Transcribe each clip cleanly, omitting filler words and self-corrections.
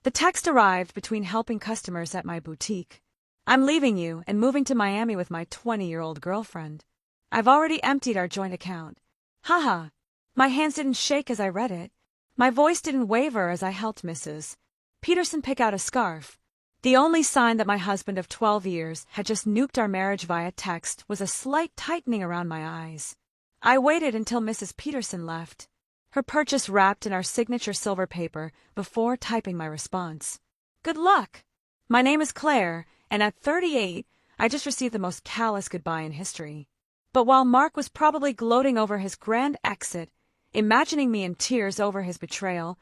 The text arrived between helping customers at my boutique. I'm leaving you and moving to Miami with my 20-year-old girlfriend. I've already emptied our joint account. Haha. My hands didn't shake as I read it. My voice didn't waver as I helped Mrs. Peterson pick out a scarf. The only sign that my husband of 12 years had just nuked our marriage via text was a slight tightening around my eyes. I waited until Mrs. Peterson left, her purchase wrapped in our signature silver paper, before typing my response. Good luck! My name is Claire, and at 38, I just received the most callous goodbye in history. But while Mark was probably gloating over his grand exit, imagining me in tears over his betrayal,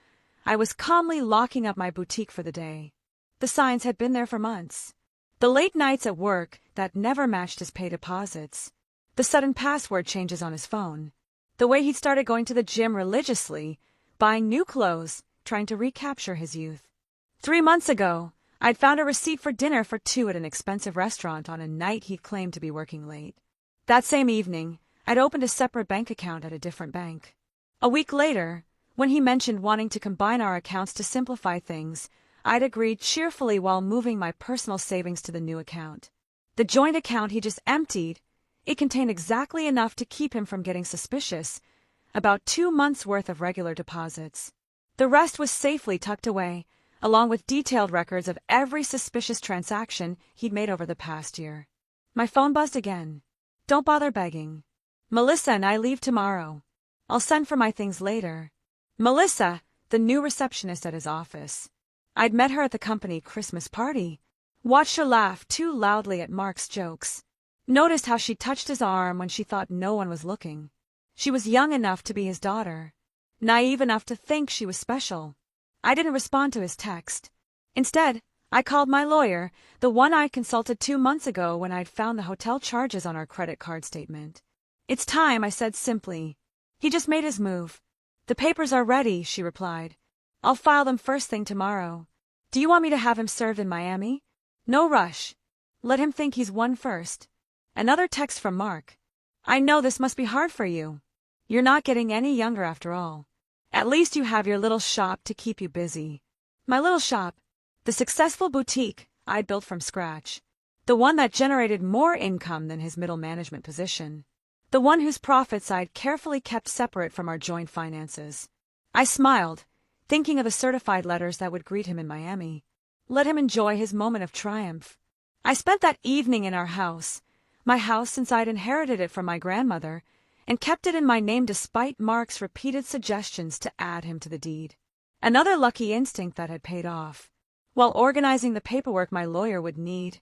I was calmly locking up my boutique for the day. The signs had been there for months. The late nights at work that never matched his pay deposits. The sudden password changes on his phone. The way he'd started going to the gym religiously, buying new clothes, trying to recapture his youth. 3 months ago, I'd found a receipt for dinner for 2 at an expensive restaurant on a night he'd claimed to be working late. That same evening, I'd opened a separate bank account at a different bank. A week later, when he mentioned wanting to combine our accounts to simplify things, I'd agreed cheerfully while moving my personal savings to the new account. The joint account he just emptied, it contained exactly enough to keep him from getting suspicious, about 2 months' worth of regular deposits. The rest was safely tucked away, along with detailed records of every suspicious transaction he'd made over the past year. My phone buzzed again. Don't bother begging. Melissa and I leave tomorrow. I'll send for my things later. Melissa, the new receptionist at his office. I'd met her at the company Christmas party. Watched her laugh too loudly at Mark's jokes. Noticed how she touched his arm when she thought no one was looking. She was young enough to be his daughter. Naive enough to think she was special. I didn't respond to his text. Instead, I called my lawyer, the one I consulted 2 months ago when I'd found the hotel charges on our credit card statement. It's time, I said simply. He just made his move. The papers are ready, she replied. I'll file them first thing tomorrow. Do you want me to have him served in Miami? No rush. Let him think he's won first. Another text from Mark. I know this must be hard for you. You're not getting any younger after all. At least you have your little shop to keep you busy. My little shop, the successful boutique I'd built from scratch. The one that generated more income than his middle management position. The one whose profits I'd carefully kept separate from our joint finances. I smiled, thinking of the certified letters that would greet him in Miami. Let him enjoy his moment of triumph. I spent that evening in our house, my house since I'd inherited it from my grandmother, and kept it in my name despite Mark's repeated suggestions to add him to the deed. Another lucky instinct that had paid off. While organizing the paperwork my lawyer would need,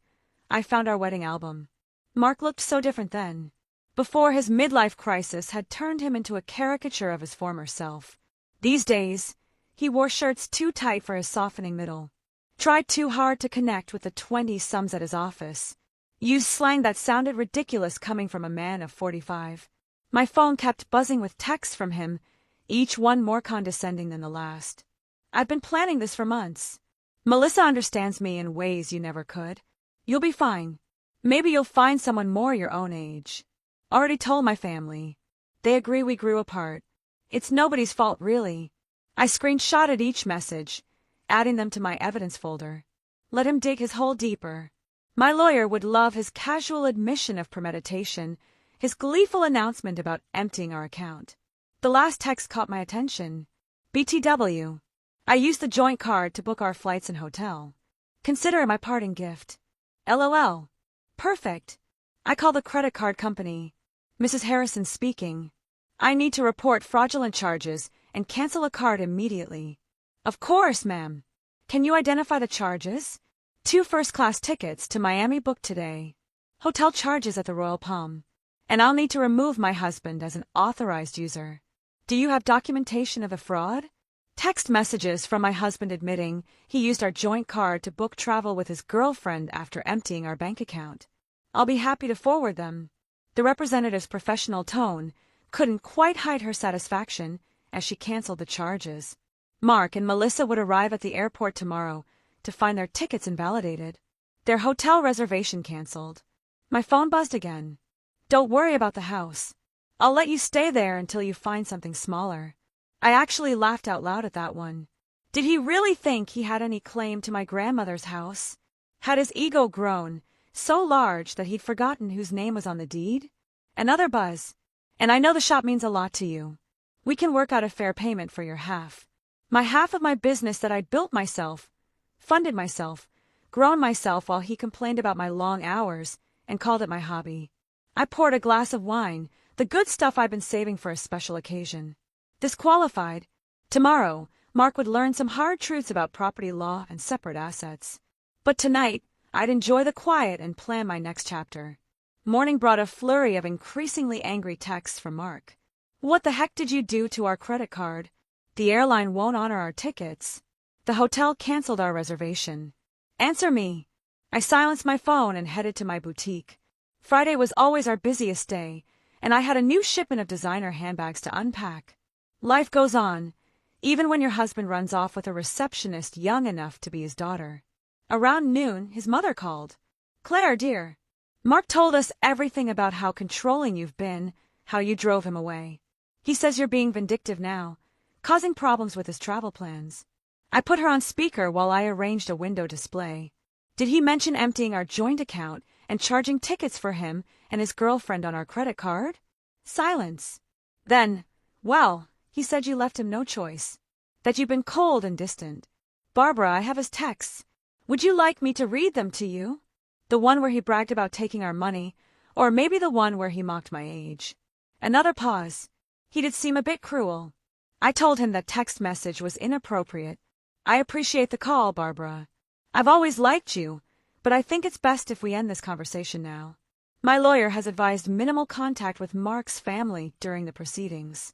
I found our wedding album. Mark looked so different then. Before, his midlife crisis had turned him into a caricature of his former self. These days, he wore shirts too tight for his softening middle. Tried too hard to connect with the 20-sums at his office. Used slang that sounded ridiculous coming from a man of 45. My phone kept buzzing with texts from him, each one more condescending than the last. I've been planning this for months. Melissa understands me in ways you never could. You'll be fine. Maybe you'll find someone more your own age. Already told my family. They agree we grew apart. It's nobody's fault, really. I screenshotted each message, adding them to my evidence folder. Let him dig his hole deeper. My lawyer would love his casual admission of premeditation, his gleeful announcement about emptying our account. The last text caught my attention. BTW. I used the joint card to book our flights and hotel. Consider it my parting gift. LOL. Perfect. I call the credit card company. Mrs. Harrison speaking. I need to report fraudulent charges and cancel a card immediately. Of course, ma'am. Can you identify the charges? 2 first-class tickets to Miami booked today. Hotel charges at the Royal Palm. And I'll need to remove my husband as an authorized user. Do you have documentation of the fraud? Text messages from my husband admitting he used our joint card to book travel with his girlfriend after emptying our bank account. I'll be happy to forward them. The representative's professional tone couldn't quite hide her satisfaction as she canceled the charges. Mark and Melissa would arrive at the airport tomorrow to find their tickets invalidated, their hotel reservation canceled. My phone buzzed again. Don't worry about the house. I'll let you stay there until you find something smaller. I actually laughed out loud at that one. Did he really think he had any claim to my grandmother's house? Had his ego grown so large that he'd forgotten whose name was on the deed? Another buzz. And I know the shop means a lot to you. We can work out a fair payment for your half. My half of my business that I'd built myself, funded myself, grown myself while he complained about my long hours and called it my hobby. I poured a glass of wine, the good stuff I'd been saving for a special occasion. This qualified. Tomorrow, Mark would learn some hard truths about property law and separate assets. But tonight, I'd enjoy the quiet and plan my next chapter. Morning brought a flurry of increasingly angry texts from Mark. What the heck did you do to our credit card? The airline won't honor our tickets. The hotel canceled our reservation. Answer me. I silenced my phone and headed to my boutique. Friday was always our busiest day, and I had a new shipment of designer handbags to unpack. Life goes on, even when your husband runs off with a receptionist young enough to be his daughter. Around noon, his mother called. Claire, dear. Mark told us everything about how controlling you've been, how you drove him away. He says you're being vindictive now, causing problems with his travel plans. I put her on speaker while I arranged a window display. Did he mention emptying our joint account and charging tickets for him and his girlfriend on our credit card? Silence. Then, well, he said you left him no choice, that you've been cold and distant. Barbara, I have his texts. Would you like me to read them to you? The one where he bragged about taking our money, or maybe the one where he mocked my age. Another pause. He did seem a bit cruel. I told him that text message was inappropriate. I appreciate the call, Barbara. I've always liked you, but I think it's best if we end this conversation now. My lawyer has advised minimal contact with Mark's family during the proceedings.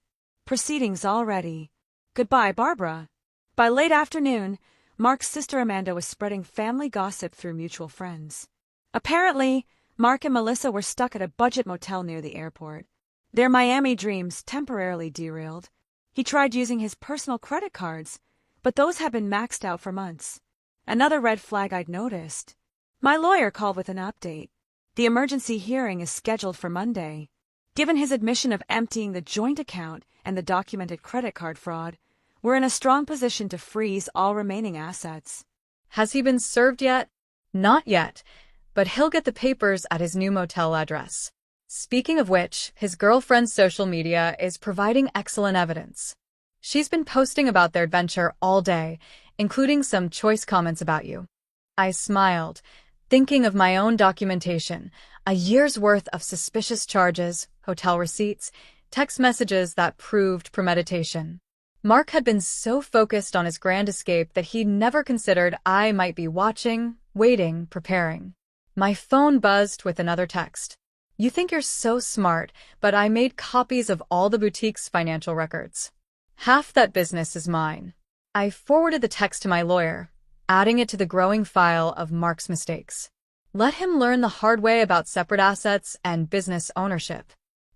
Proceedings already. Goodbye, Barbara. By late afternoon, Mark's sister Amanda was spreading family gossip through mutual friends. Apparently, Mark and Melissa were stuck at a budget motel near the airport. Their Miami dreams temporarily derailed. He tried using his personal credit cards, but those had been maxed out for months. Another red flag I'd noticed. My lawyer called with an update. The emergency hearing is scheduled for Monday. Given his admission of emptying the joint account and the documented credit card fraud, we're in a strong position to freeze all remaining assets. Has he been served yet? Not yet, but he'll get the papers at his new motel address. Speaking of which, his girlfriend's social media is providing excellent evidence. She's been posting about their adventure all day, including some choice comments about you. I smiled, thinking of my own documentation, a year's worth of suspicious charges, hotel receipts, text messages that proved premeditation. Mark had been so focused on his grand escape that he never considered I might be watching, waiting, preparing. My phone buzzed with another text. You think you're so smart, but I made copies of all the boutique's financial records. Half that business is mine. I forwarded the text to my lawyer, adding it to the growing file of Mark's mistakes. Let him learn the hard way about separate assets and business ownership.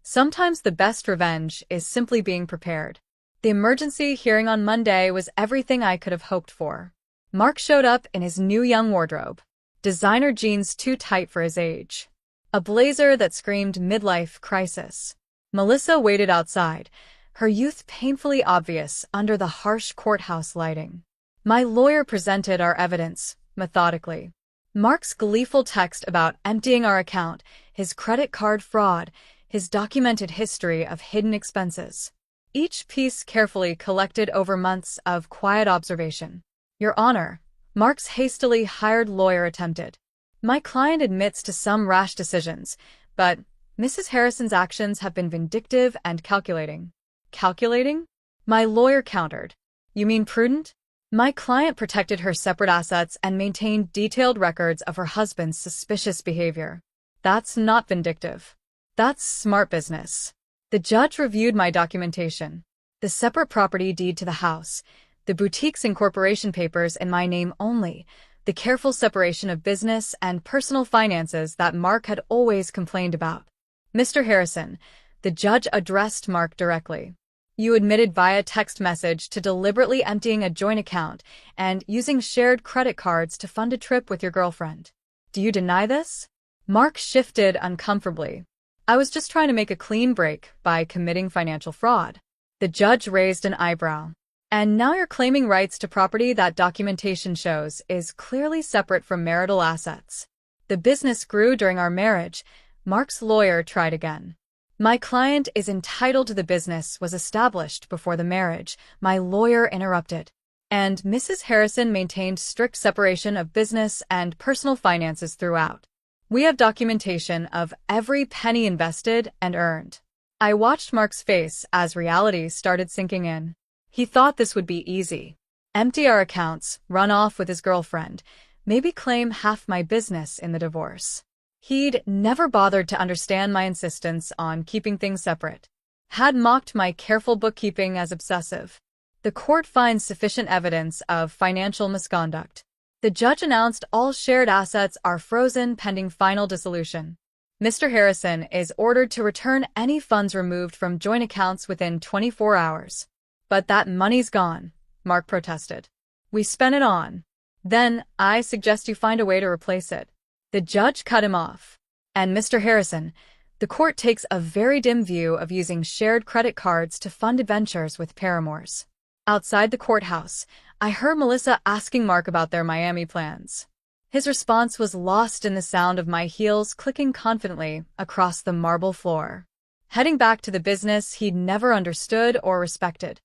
Sometimes the best revenge is simply being prepared. The emergency hearing on Monday was everything I could have hoped for. Mark showed up in his new young wardrobe. Designer jeans too tight for his age. A blazer that screamed midlife crisis. Melissa waited outside, her youth painfully obvious under the harsh courthouse lighting. My lawyer presented our evidence, methodically. Mark's gleeful text about emptying our account, his credit card fraud, his documented history of hidden expenses. Each piece carefully collected over months of quiet observation. Your Honor, Mark's hastily hired lawyer attempted. My client admits to some rash decisions, but Mrs. Harrison's actions have been vindictive and calculating. Calculating? My lawyer countered. You mean prudent? My client protected her separate assets and maintained detailed records of her husband's suspicious behavior. That's not vindictive. That's smart business. The judge reviewed my documentation. The separate property deed to the house, the boutique's incorporation papers in my name only, the careful separation of business and personal finances that Mark had always complained about. Mr. Harrison, the judge addressed Mark directly. You admitted via text message to deliberately emptying a joint account and using shared credit cards to fund a trip with your girlfriend. Do you deny this? Mark shifted uncomfortably. I was just trying to make a clean break by committing financial fraud. The judge raised an eyebrow. And now you're claiming rights to property that documentation shows is clearly separate from marital assets. The business grew during our marriage. Mark's lawyer tried again. My client is entitled to the business was established before the marriage, my lawyer interrupted. And Mrs. Harrison maintained strict separation of business and personal finances throughout. We have documentation of every penny invested and earned. I watched Mark's face as reality started sinking in. He thought this would be easy. Empty our accounts, run off with his girlfriend, maybe claim half my business in the divorce. He'd never bothered to understand my insistence on keeping things separate. Had mocked my careful bookkeeping as obsessive. The court finds sufficient evidence of financial misconduct. The judge announced all shared assets are frozen pending final dissolution. Mr. Harrison is ordered to return any funds removed from joint accounts within 24 hours. But that money's gone, Mark protested. We spent it on. Then, I suggest you find a way to replace it. The judge cut him off. And Mr. Harrison, the court takes a very dim view of using shared credit cards to fund adventures with paramours. Outside the courthouse, I heard Melissa asking Mark about their Miami plans. His response was lost in the sound of my heels clicking confidently across the marble floor. Heading back to the business he'd never understood or respected.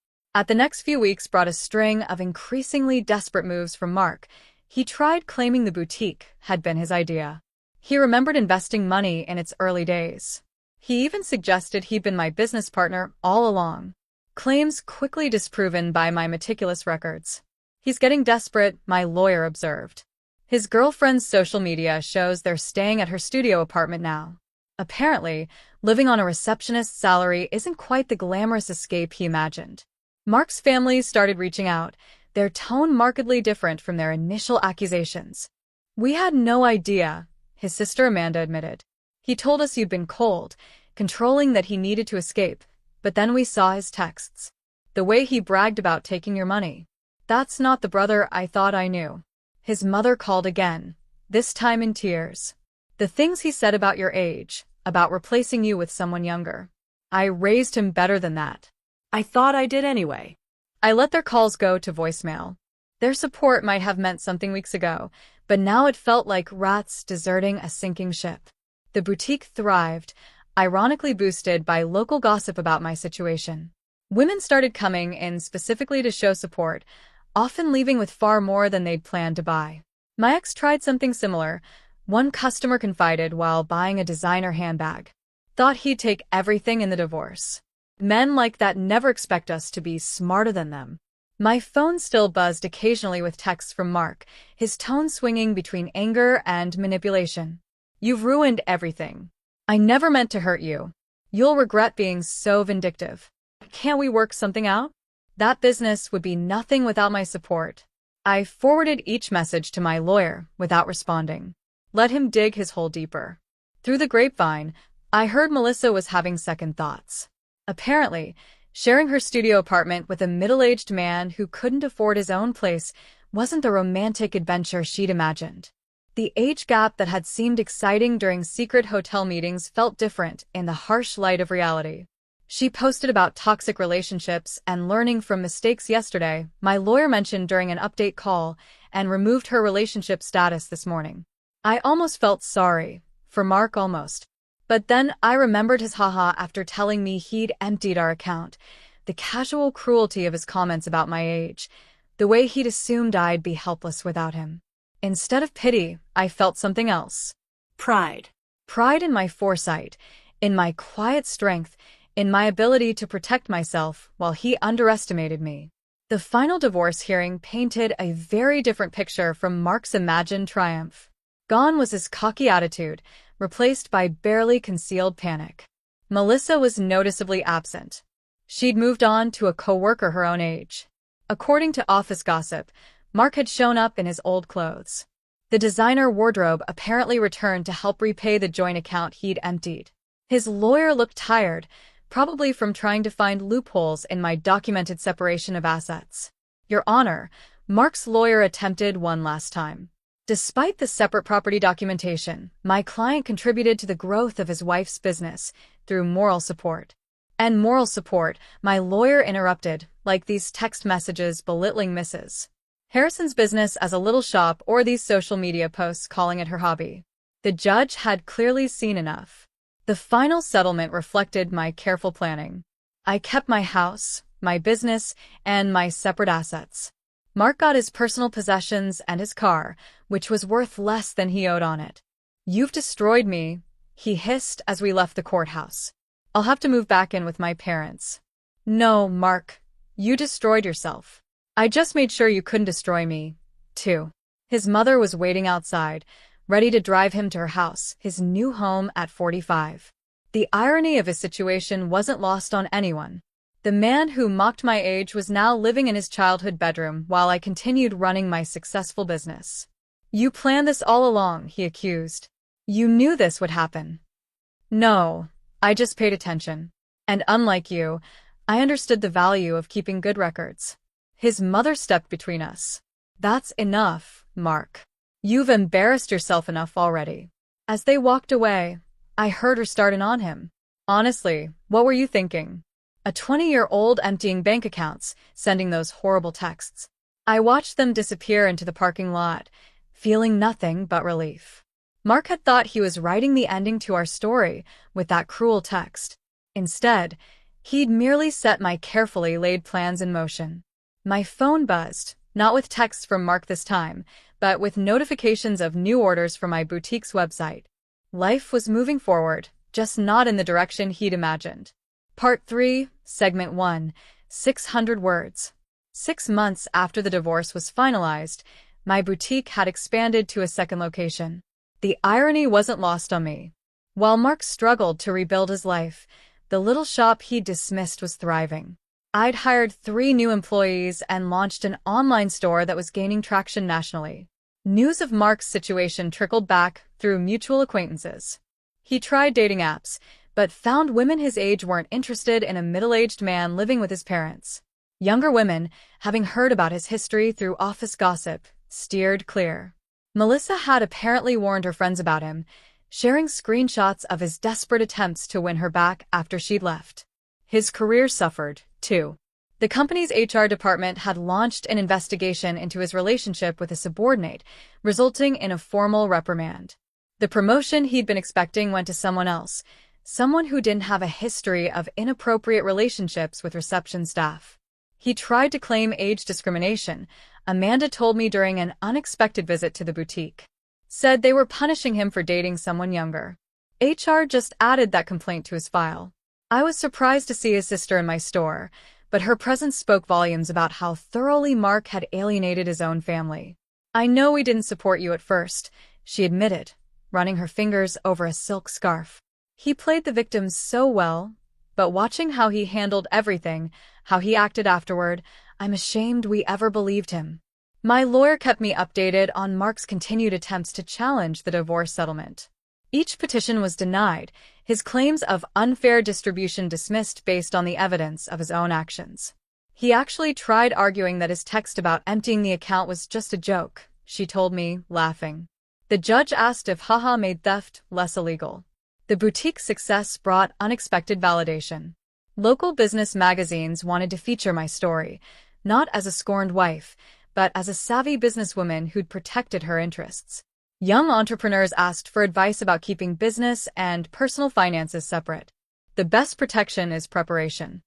The next few weeks brought a string of increasingly desperate moves from Mark. He tried claiming the boutique had been his idea. He remembered investing money in its early days. He even suggested he'd been my business partner all along. Claims quickly disproven by my meticulous records. He's getting desperate, my lawyer observed. His girlfriend's social media shows they're staying at her studio apartment now. Apparently, living on a receptionist's salary isn't quite the glamorous escape he imagined. Mark's family started reaching out, their tone markedly different from their initial accusations. We had no idea, his sister Amanda admitted. He told us you'd been cold, controlling that he needed to escape, but then we saw his texts. The way he bragged about taking your money. That's not the brother I thought I knew. His mother called again, this time in tears. The things he said about your age, about replacing you with someone younger. I raised him better than that. I thought I did anyway. I let their calls go to voicemail. Their support might have meant something weeks ago, but now it felt like rats deserting a sinking ship. The boutique thrived, ironically boosted by local gossip about my situation. Women started coming in specifically to show support, often leaving with far more than they'd planned to buy. My ex tried something similar. One customer confided while buying a designer handbag. Thought he'd take everything in the divorce. Men like that never expect us to be smarter than them. My phone still buzzed occasionally with texts from Mark, his tone swinging between anger and manipulation. You've ruined everything. I never meant to hurt you. You'll regret being so vindictive. Can't we work something out? That business would be nothing without my support. I forwarded each message to my lawyer without responding. Let him dig his hole deeper. Through the grapevine, I heard Melissa was having second thoughts. Apparently, sharing her studio apartment with a middle-aged man who couldn't afford his own place wasn't the romantic adventure she'd imagined. The age gap that had seemed exciting during secret hotel meetings felt different in the harsh light of reality. She posted about toxic relationships and learning from mistakes yesterday, my lawyer mentioned during an update call, and removed her relationship status this morning. I almost felt sorry, for Mark almost. But then I remembered his haha after telling me he'd emptied our account, the casual cruelty of his comments about my age, the way he'd assumed I'd be helpless without him. Instead of pity, I felt something else. Pride. Pride in my foresight, in my quiet strength, in my ability to protect myself while he underestimated me. The final divorce hearing painted a very different picture from Mark's imagined triumph. Gone was his cocky attitude, replaced by barely concealed panic. Melissa was noticeably absent. She'd moved on to a coworker her own age. According to office gossip, Mark had shown up in his old clothes. The designer wardrobe apparently returned to help repay the joint account he'd emptied. His lawyer looked tired, probably from trying to find loopholes in my documented separation of assets. Your Honor, Mark's lawyer attempted one last time. Despite the separate property documentation, my client contributed to the growth of his wife's business through moral support. And moral support, my lawyer interrupted, like these text messages belittling Mrs. Harrison's business as a little shop or these social media posts calling it her hobby. The judge had clearly seen enough. The final settlement reflected my careful planning. I kept my house, my business, and my separate assets. Mark got his personal possessions and his car, which was worth less than he owed on it. "You've destroyed me," he hissed as we left the courthouse. "I'll have to move back in with my parents." "No, Mark, you destroyed yourself. I just made sure you couldn't destroy me, too." His mother was waiting outside, ready to drive him to her house, his new home at 45. The irony of his situation wasn't lost on anyone. The man who mocked my age was now living in his childhood bedroom while I continued running my successful business. "You planned this all along," he accused. "You knew this would happen." "No, I just paid attention. And unlike you, I understood the value of keeping good records." His mother stepped between us. "That's enough, Mark. You've embarrassed yourself enough already." As they walked away, I heard her starting on him. "Honestly, what were you thinking? A 20-year-old emptying bank accounts, sending those horrible texts." I watched them disappear into the parking lot, feeling nothing but relief. Mark had thought he was writing the ending to our story with that cruel text. Instead, he'd merely set my carefully laid plans in motion. My phone buzzed, not with texts from Mark this time, but with notifications of new orders from my boutique's website. Life was moving forward, just not in the direction he'd imagined. Part 3, Segment 1, 600 words. 6 months after the divorce was finalized, my boutique had expanded to a second location. The irony wasn't lost on me. While Mark struggled to rebuild his life, the little shop he dismissed was thriving. I'd hired 3 new employees and launched an online store that was gaining traction nationally. News of Mark's situation trickled back through mutual acquaintances. He tried dating apps, but found women his age weren't interested in a middle-aged man living with his parents. Younger women, having heard about his history through office gossip, steered clear. Melissa had apparently warned her friends about him, sharing screenshots of his desperate attempts to win her back after she'd left. His career suffered, too. The company's HR department had launched an investigation into his relationship with a subordinate, resulting in a formal reprimand. The promotion he'd been expecting went to someone else, someone who didn't have a history of inappropriate relationships with reception staff. He tried to claim age discrimination, Amanda told me during an unexpected visit to the boutique. Said they were punishing him for dating someone younger. HR just added that complaint to his file. I was surprised to see his sister in my store, but her presence spoke volumes about how thoroughly Mark had alienated his own family. "I know we didn't support you at first," she admitted, running her fingers over a silk scarf. "He played the victim so well, but watching how he handled everything, how he acted afterward, I'm ashamed we ever believed him." My lawyer kept me updated on Mark's continued attempts to challenge the divorce settlement. Each petition was denied, his claims of unfair distribution dismissed based on the evidence of his own actions. He actually tried arguing that his text about emptying the account was just a joke, she told me, laughing. The judge asked if haha made theft less illegal. The boutique's success brought unexpected validation. Local business magazines wanted to feature my story, not as a scorned wife, but as a savvy businesswoman who'd protected her interests. Young entrepreneurs asked for advice about keeping business and personal finances separate. The best protection is preparation.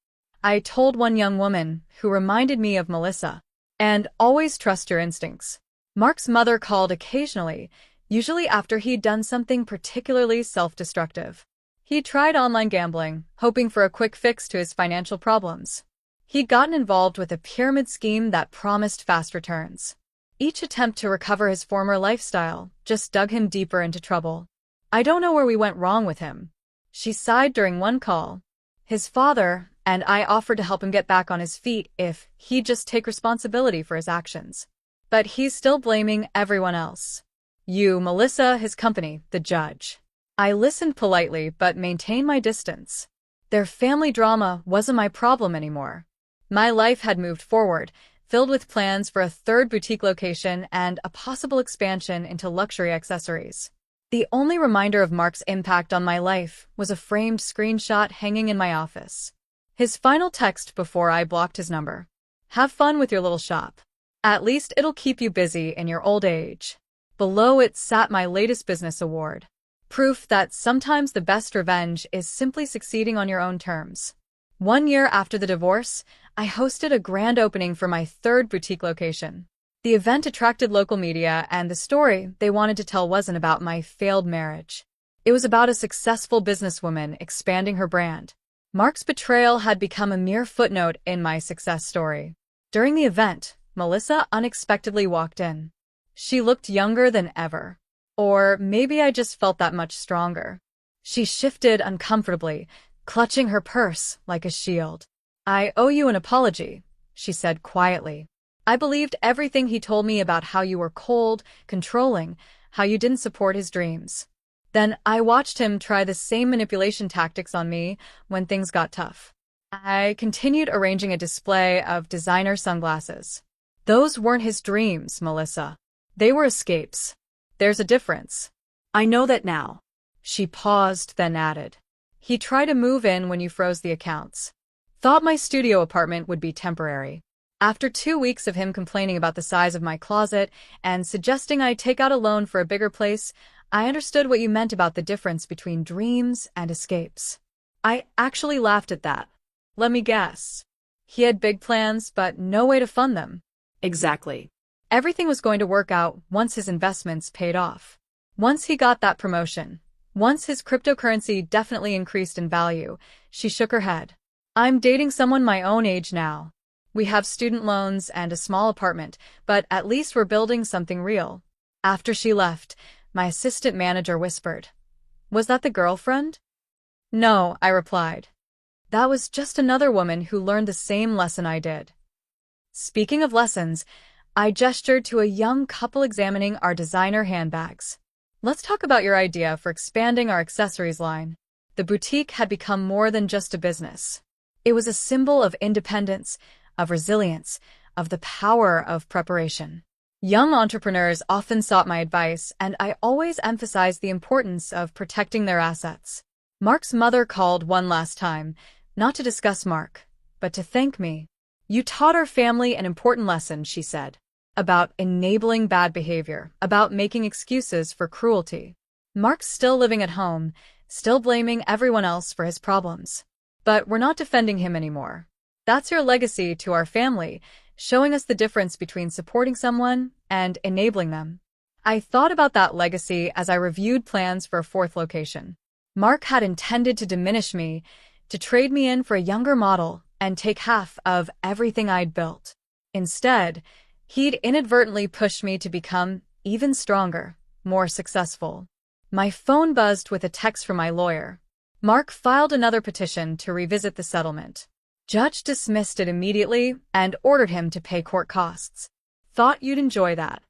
I told one young woman, who reminded me of Melissa, and always trust your instincts. Mark's mother called occasionally, usually after he'd done something particularly self-destructive. He tried online gambling, hoping for a quick fix to his financial problems. He'd gotten involved with a pyramid scheme that promised fast returns. Each attempt to recover his former lifestyle just dug him deeper into trouble. "I don't know where we went wrong with him," she sighed during one call. His father and I offered to help him get back on his feet if he'd just take responsibility for his actions. But he's still blaming everyone else. "You, Melissa, his company, the judge." I listened politely but maintained my distance. Their family drama wasn't my problem anymore. My life had moved forward, filled with plans for a 3rd boutique location and a possible expansion into luxury accessories. The only reminder of Mark's impact on my life was a framed screenshot hanging in my office. His final text before I blocked his number. Have fun with your little shop. At least it'll keep you busy in your old age. Below it sat my latest business award. Proof that sometimes the best revenge is simply succeeding on your own terms. 1 year after the divorce, I hosted a grand opening for my third boutique location. The event attracted local media, and the story they wanted to tell wasn't about my failed marriage. It was about a successful businesswoman expanding her brand. Mark's betrayal had become a mere footnote in my success story. During the event, Melissa unexpectedly walked in. She looked younger than ever. Or maybe I just felt that much stronger. She shifted uncomfortably, clutching her purse like a shield. I owe you an apology, she said quietly. I believed everything he told me about how you were cold, controlling, how you didn't support his dreams. Then I watched him try the same manipulation tactics on me when things got tough. I continued arranging a display of designer sunglasses. Those weren't his dreams, Melissa. They were escapes. There's a difference. I know that now. She paused, then added. He tried to move in when you froze the accounts. Thought my studio apartment would be temporary. After 2 weeks of him complaining about the size of my closet and suggesting I take out a loan for a bigger place, I understood what you meant about the difference between dreams and escapes. I actually laughed at that. Let me guess. He had big plans, but no way to fund them. Exactly. Everything was going to work out once his investments paid off. Once he got that promotion. Once his cryptocurrency definitely increased in value. She shook her head. I'm dating someone my own age now. We have student loans and a small apartment, but at least we're building something real. After she left, my assistant manager whispered, Was that the girlfriend? No, I replied. That was just another woman who learned the same lesson I did. Speaking of lessons, I gestured to a young couple examining our designer handbags. Let's talk about your idea for expanding our accessories line. The boutique had become more than just a business. It was a symbol of independence, of resilience, of the power of preparation. Young entrepreneurs often sought my advice, and I always emphasized the importance of protecting their assets. Mark's mother called one last time, not to discuss Mark, but to thank me. You taught our family an important lesson, she said, about enabling bad behavior, about making excuses for cruelty. Mark's still living at home, still blaming everyone else for his problems. But we're not defending him anymore. That's your legacy to our family, showing us the difference between supporting someone and enabling them. I thought about that legacy as I reviewed plans for a fourth location. Mark had intended to diminish me, to trade me in for a younger model and take half of everything I'd built. Instead, he'd inadvertently pushed me to become even stronger, more successful. My phone buzzed with a text from my lawyer. Mark filed another petition to revisit the settlement. Judge dismissed it immediately and ordered him to pay court costs. Thought you'd enjoy that.